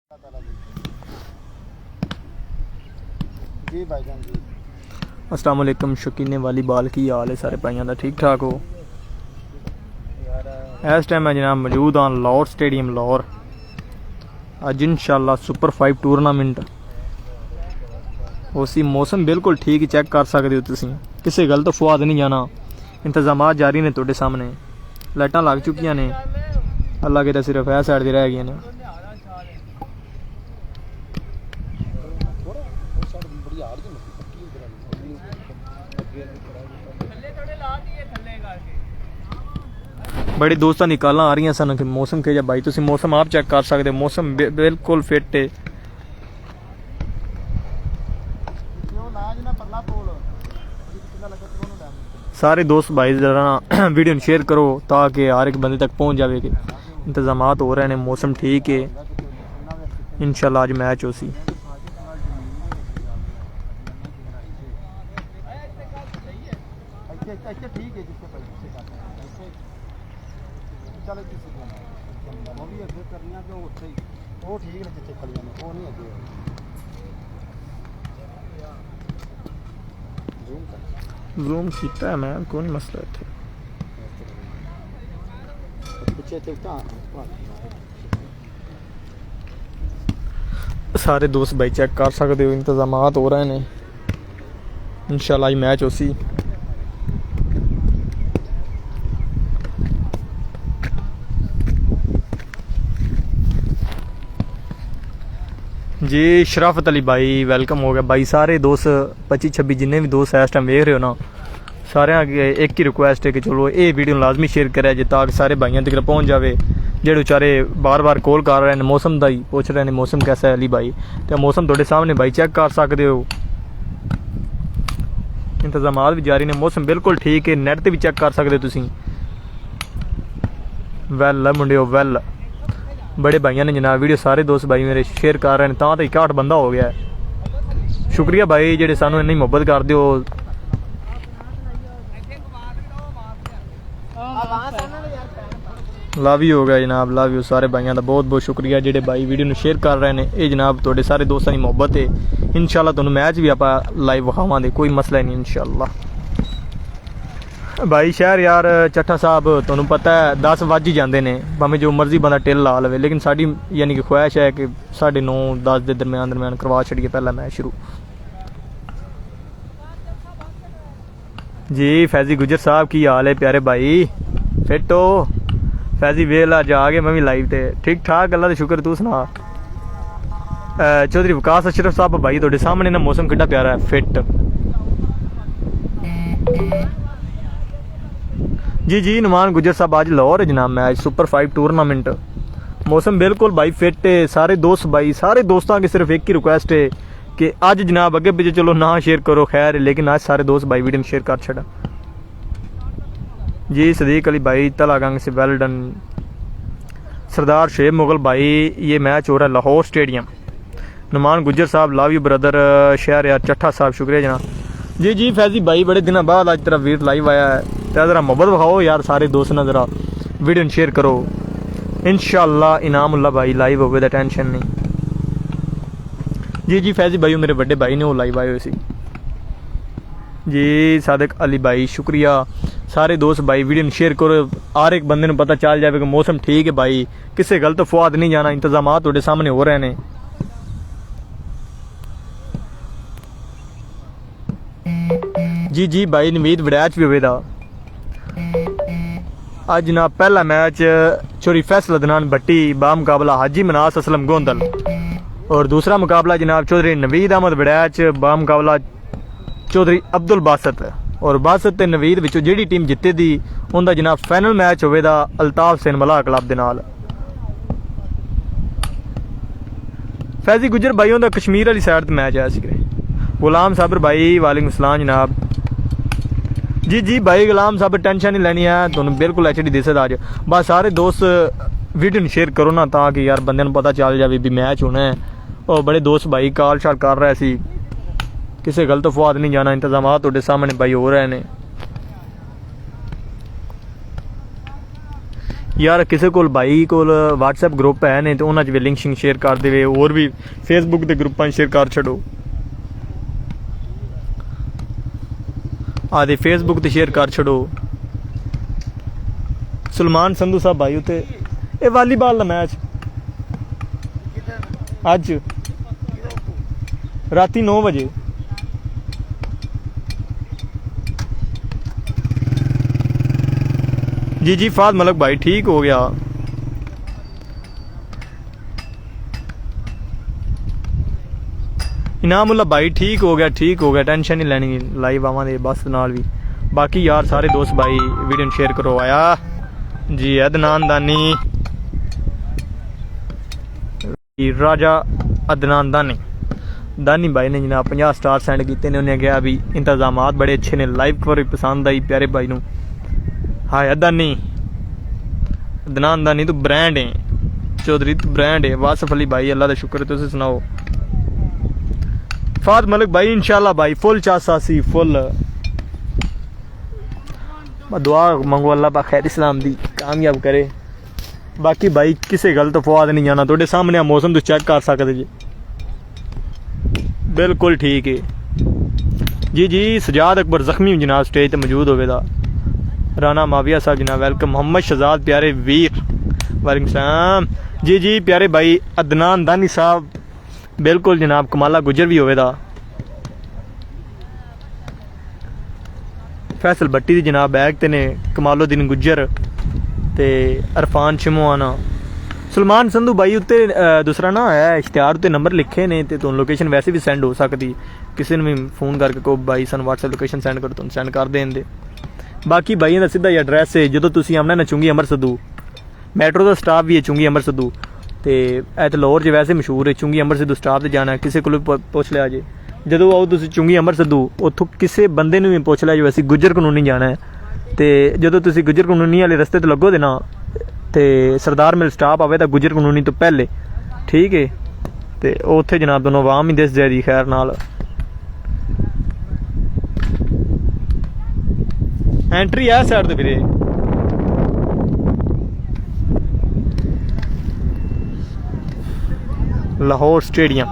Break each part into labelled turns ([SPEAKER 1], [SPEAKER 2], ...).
[SPEAKER 1] जी भाईजान जी।
[SPEAKER 2] अस्सलाम वालेकुम शौकीन वालीबाल की हाल है सारे भाइयों का ठीक ठाक हो। इस टाइम मैं जनाब मौजूद हाँ लाहौर स्टेडियम लाहौर। अज इंशाल्लाह सुपर 5 टूरनामेंट उसी मौसम बिल्कुल ठीक ही चेक कर सकते हो तुसीं, किसी गल तो फुआद नहीं जाना। इंतजाम जारी ने तुहाडे सामने, लाइटां लग चुकियां ने, अल्लाह के सिर्फ ए साइड दी रह गई ने। बड़े दोस्तों की कॉलां आ रही सन कि मौसम के भाई तुम मौसम आप चेक कर सकते हो, मौसम बिल्कुल फिट है। सारे दोस्त भाई जरा वीडियो शेयर करो ताकि हर एक बंदे तक पहुंच जाए कि इंतजाम हो रहे हैं, मौसम ठीक है। इंशाल्लाह आज मैच हो सी। जूम किया है मैं, कोई मसला है। सारे दोस्त भाई चेक कर सकते हो, इंतजाम हो रहे हैं। इंशाल्लाह आज मैच हो सी। जी शराफत अली भाई वेलकम हो गया भाई। सारे दोस्त 25-26 जिन्ने भी दोस्त इस टाइम देख रहे हो ना, सारे अगे एक ही रिक्वेस्ट है कि चलो ये वीडियो लाजमी शेयर करे जे ताकि सारे भाइयों तक पहुँच जाए जेडे बेचारे बार बार कॉल कर रहे हैं, मौसम का ही पूछ रहे हैं मौसम कैसा है। अली भाई तो मौसम थोड़े सामने भाई चेक कर सकते हो, इंतजाम भी जारी ने, मौसम बिल्कुल ठीक है। नैट पर भी चेक कर सकते हो तुम। वैल मुंडियो वैल बड़े भाइयों ने जनाब वीडियो सारे दोस्त भाई मेरे शेयर कर रहे हैं, तो 61 बंदा हो गया है। शुक्रिया भाई जेडे सानू इन्नी मुहब्बत कर दो। लव यू हो गया जनाब, लव यू सारे भाइयों का बहुत बहुत शुक्रिया जेडे भाई वीडियो शेयर कर रहे हैं। ये जनाब थोड़े सारे दोस्तों की मुहब्बत है। इंशाल्लाह तुहानू मैच भी आप लाइव विखावांगे, कोई मसला नहीं इंशाल्लाह। भाई शहर यार चट्ठा साहब तुहानू पता है 10 वज ही जाते हैं, भावें जो मर्जी बंदा टिल ला लवे, लेकिन साड़ी यानी कि ख्वाहिश है कि 9:30-10 के दरम्यान करवा छड़िए पहला मैच शुरू। जी फैजी गुजर साहब की हाल है प्यारे भाई, फिट हो? फैजी वेला जा गए मैं भी लाइव ते ठीक ठाक, अल्लाह का शुक्र। तू सुना? चौधरी विकास अशरफ साहब भाई थोड़े सामने ना, मौसम कितना प्यारा है, फिट। जी नुमान गुजर साहब आज लाहौर है जनाब मैच सुपर 5 टूरनामेंट, मौसम बिल्कुल भाई फिट है। सारे दोस्त भाई सारे दोस्तों की सिर्फ एक ही रिक्वेस्ट है कि आज जनाब अगे पीछे चलो ना शेयर करो खैर है, लेकिन आज सारे दोस्त भाई वीडियो शेयर कर छड़ा। जी सदीक अली भाई तलागंग से वेल डन। सरदार शेब मुगल भाई ये मैच हो रहा है लाहौर स्टेडियम। नुमान गुजर साहब लव यू ब्रदर। शहर यार चट्ठा साहब शुक्रिया जनाब। जी फैजी भाई बड़े दिनों बाद आज तेरा वीर लाइव आया है, तो ज़रा मोहब्बत विखाओ यार सारे दोस्त ना, ज़रा वीडियो शेयर करो। इंशाल्लाह इनामुल्लाह भाई लाइव हो गए, टेंशन नहीं। जी फैजी भाई मेरे बड़े भाई ने वो लाइव आए हुए सी। जी सादिक अली भाई शुक्रिया। सारे दोस्त भाई वीडियो शेयर करो, हर एक बंदे को पता चल जाए कि मौसम ठीक है भाई, किसी गल तो फुआद नहीं जाना। इंतजाम थोड़े सामने हो रहे हैं। जी भाई नवीद वड़ैच भी हुआ आज जनाब। पहला मैच चोरी फैसल अदनान भट्टी बामुकाबला हाजी मनास असलम गोंदल, और दूसरा मुकाबला जनाब चौधरी नवीद अहमद वड़ैच बामुकाबला चौधरी अब्दुल बासत। और बासत ते नवीद विचों जिहड़ी टीम जित्ते दी उनका जनाब फाइनल मैच होवेगा अल्ताफ सेन मलाह क्लब दे नाल। फैजी गुजर भाई उनका कश्मीर वाली साइड मैच आया सी। गुलाम साबर भाई वालेकुम सलाम जनाब। जी भाई गुलाम साहब टेंशन नहीं लेनी है, तुहानू बिल्कुल HD दिसदा अज। बस सारे दोस्त वीडियो शेयर करो ना ताकि यार बंदे पता चल जाए भी मैच होना है। और बड़े दोस्त भाई कॉल शाल कर रहे सी, किसी गलत फुआद नहीं जाना। इंतजाम तुहाडे सामने भाई हो रहे हैं। यार किसी को भाई को व्हाट्सएप ग्रुप है नहीं तो उन्होंने भी लिंक शिंक शेयर कर देवे और भी फेसबुक के ग्रुपां शेयर कर छड़ो आदि फेसबुक ते शेयर कर छड़ो सलमान संधू साहब भाई उत्ते ये वालीबॉल का मैच अज राती 9 बजे जी फाद मलक भाई ठीक हो गया इनामुल्ला भाई ठीक हो गया टेंशन नहीं लैनी लाइव आवांगे बस नाल भी बाकी यार सारे दोस्त भाई वीडियो शेयर करो आया जी अदनान दानी राजा अदनान दानी भाई ने जनाब 50 स्टार सेंड किए ने उन्हें कहा भी इंतजामात बड़े अच्छे ने लाइव कवर भी पसंद आई प्यारे भाई नू हाय अदानी अदनान दानी तो ब्रांड है चौधरी तो ब्रांड है वासफ अली भाई अल्लाह का शुक्र है तुम सुनाओ फाद मलिक भाई इंशाल्लाह भाई फुल चासासी फुल दुआ मंगो अल्लाह पा खैर इस्लाम दी कामयाब करे बाकी भाई किसी गल तो फवाद नहीं जाना थोड़े सामने मौसम तो चेक कर सकते जी बिल्कुल ठीक है जी सजाद अकबर जख्मी जनाब स्टेज पर मौजूद होगा राना माविया साहब जनाब वेलकम मोहम्मद शहजाद प्यारे वीर वालेकुम सलाम जी प्यारे भाई अदनान दानी साहब बिल्कुल जनाब कमाला गुजर भी होगा फैसल भट्टी दी जनाब बैग ते ने कमालुद्दीन गुजर ते अरफान शिमोआना सलमान संधू भाई उत्ते दूसरा ना है इश्तिहार उत्ते नंबर लिखे ने ते तुम लोकेशन वैसे भी सेंड हो सकती किसी ने भी फोन करके को भाई सन व्हाट्सएप लोकेशन सेंड करो तुम सेंड कर दें दे बाकी भाई का सीधा एड्रैस है जो तुम आना ना चुंगी अमर सदू मैट्रो का स्टाफ भी है चुंगी अमर सदू तो ऐ लाहौर च वैसे मशहूर है चुंगी अमर सिद्धू स्टाफ से जाना किसी को पुछ लिया जे जो आओ तुम चुंगी अमर सिद्धू उतों किसी बंदे भी पुछ लिया जो असी गुजर कानूनी जाना है तो जो तुम गुजर कानूनी वाले रस्ते तो लगो ना तो सरदार मिल स्टाफ आवे तो गुजर कानूनी तो पहले ठीक है तो उत्थे जनाब दोनों आवाम ही दस जाए खैर नाल एंट्री है साइड तो फिर लाहौर स्टेडियम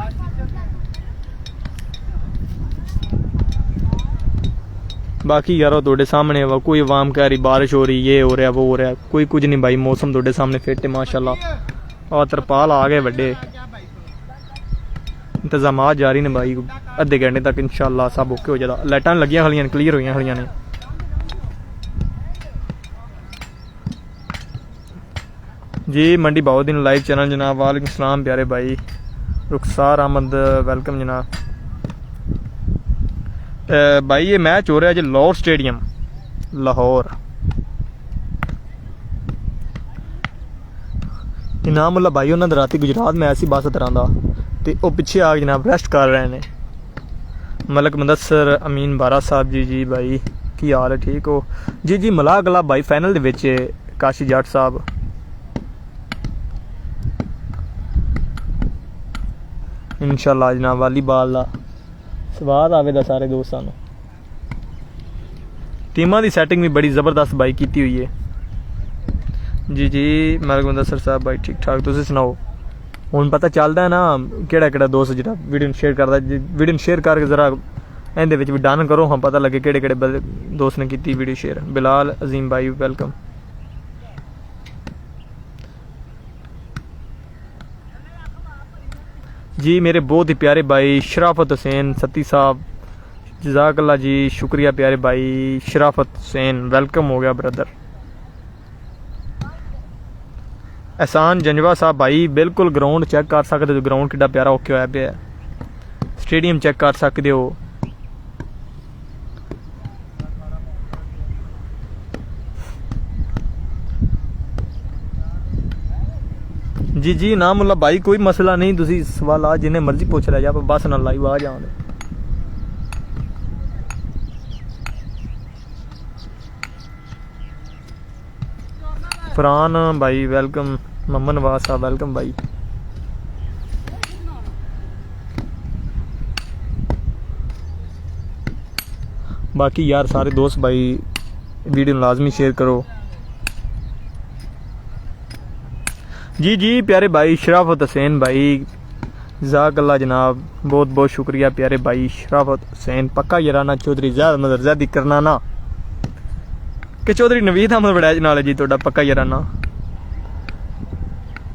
[SPEAKER 2] बाकी यारो थोड़े सामने कोई आवाम कह रही बारिश हो रही ये हो रहा वो हो रहा कोई कुछ नहीं भाई मौसम थोड़े सामने फिट है माशाल्लाह और तरपाल आ गए बड़े इंतजाम जारी ने भाई अद्धे घंटे तक इंशाल्लाह सब ओके हो जाता लाइटां लगियां खड़ियां क्लीयर हुई खड़ियां ने जी मंडी बाउद्दीन लाइव चैनल जनाब वालेकुम सलाम प्यारे भाई रुखसार अहमद वेलकम जनाब भाई ये मैच हो रहा है जी लाहौर स्टेडियम लाहौर इनामुल्ला भाई उन्होंने राती गुजरात मैच सी बस तरह का तो वह पिछे आ जनाब रेस्ट कर रहे हैं मलक मुदस्सर अमीन बारा साहब जी भाई की हाल है ठीक हो जी मलाह क्लब भाई फाइनल के काशी जट साहब इंशाल्लाह जनाब वालीबॉल का स्वाद आवेगा सारे दोस्तों टीमां की सैटिंग भी बड़ी ज़बरदस्त भाई की हुई है जी मलक मुदस्सर साहब भाई ठीक ठाक तुम सुनाओ हुण पता चलता है ना केड़ा दोस्त जो वीडियो शेयर करता वीडियो शेयर करके जरा इहदे विच भी डन करो हाँ पता लगे केड़े दोस्त ने की वीडियो शेयर बिलाल अजीम भाई वेलकम जी मेरे बहुत ही प्यारे भाई शराफत हुसैन सती साहब जज़ाकल्लाह जी शुक्रिया प्यारे भाई शराफत हुसैन वेलकम हो गया ब्रदर एहसान जंजवा साहब भाई बिल्कुल ग्राउंड चेक कर सकते हो ग्राउंड कितना प्यारा ओके होया पे स्टेडियम चेक कर सकते हो जी ना मुल्ला भाई कोई मसला नहीं तुसी सवाल आ जिन्हें मर्जी पूछ लिया जा बस ना लाइव आ जाओ फरहान भाई वेलकम मोहम्मद नवाज साहब वेलकम भाई बाकी यार सारे दोस्त भाई वीडियो लाजमी शेयर करो जी जी प्यारे भाई शराफत हुसैन भाई, जज़ाकल्लाह जनाब, बहुत बहुत शुक्रिया प्यारे भाई शराफत हुसैन। पक्का याराना चौधरी ज़्यादा मदर ज़्यादा करना ना कि चौधरी नवीद अहमद वड़ैच नाल है जी थोड़ा पक्का याराना।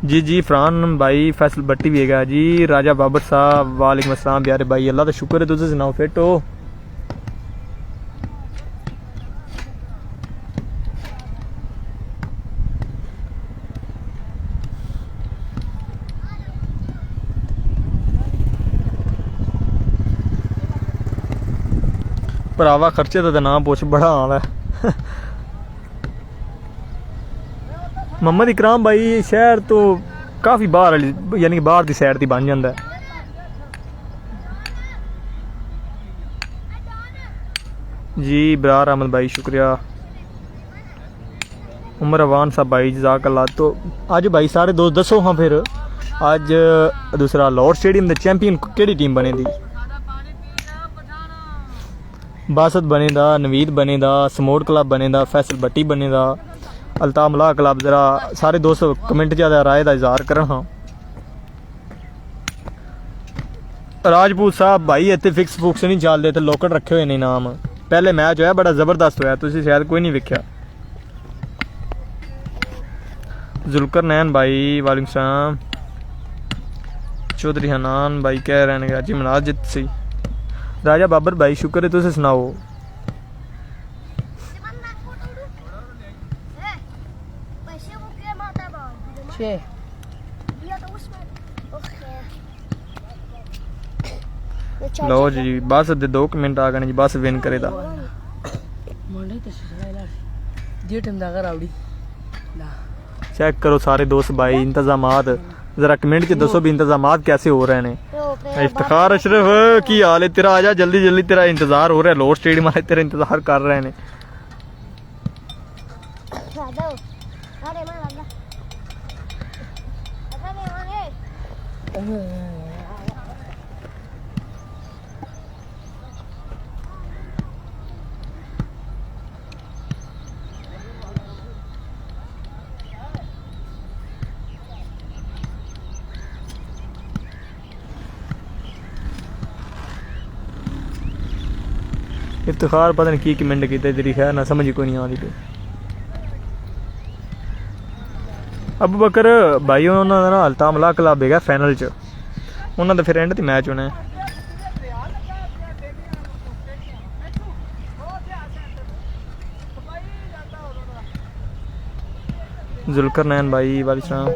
[SPEAKER 2] जी जी फरहान भाई फैसल भट्टी भी है जी। राजा बाबर साहब वालेकुम अस्सलाम प्यारे भाई, अल्लाह का शुक्र है, तुझे सुनाओ फिट हो? भरावा खर्चे का तो ना पुछ, बड़ा हाल है। मोहम्मद इकराम भाई शहर तो काफ़ी बाहर वाली यानी कि बाहर की साइड ती बन जाता है। जी बरार अहमद भाई शुक्रिया। उमर अवान साहब भाई जज़ाकल्लाह। तो अज भाई सारे दोस्त दसो हाँ फिर अज दूसरा लाहौर स्टेडियम के चैंपियन केड़ी टीम बने दी? बासत बने दा, नवीद बने दा, समोट क्लब बने दा, फैसल भट्टी बने दा, अल्ताफ मलाह क्लब। जरा सारे दोस्त कमेंट च राय का इजहार करन। हाँ राजपूत साहब भाई इतने फिक्स फुक्स नहीं चलते, तो लोकट रखे हुए ने नाम। पहले मैच होया बड़ा जबरदस्त होया, तुसी शायद कोई नहीं वेख्या। जुल्कर नैन भाई वालेकुम सलाम। चौधरी हनान भाई कह रहे हैं जी मनाज जित सी। राजा बाबर भाई शुक्र है, तुसे सुनाओ? लो जी बस दे 2 मिनट आ गए जी, बस विन करे दा। चेक करो सारे दोस्त भाई इंतजामात, जरा कमेंट च दसो भी इंतजामात कैसे हो रहे हैं। इफ्तिखार अशरफ की हाल है तेरा? आजा जल्दी जल्दी, तेरा इंतजार हो रहा है, लाहौर स्टेडियम वाले तेरा इंतजार कर रहे हैं। इफ्तिखार पता नहीं की कमेंट किया तेरी, खैर ना समझ कोई नहीं आ रही। अबू बकर भाई उन्होंने ना अल्ताफ मलाह क्लब है फाइनल च, उन्होंने फिर एंड ते मैच होना है। जुल्कर नैन भाई वाले सलाम।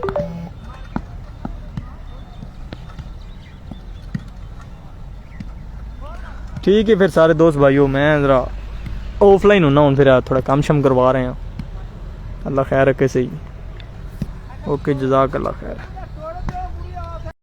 [SPEAKER 2] ठीक है फिर सारे दोस्त भाइयों, मैं ज़रा ऑफलाइन होना हूँ, फिर थोड़ा काम शम करवा रहे हैं। अल्लाह खैर रखे सही। ओके जज़ाकल्लाह खैर।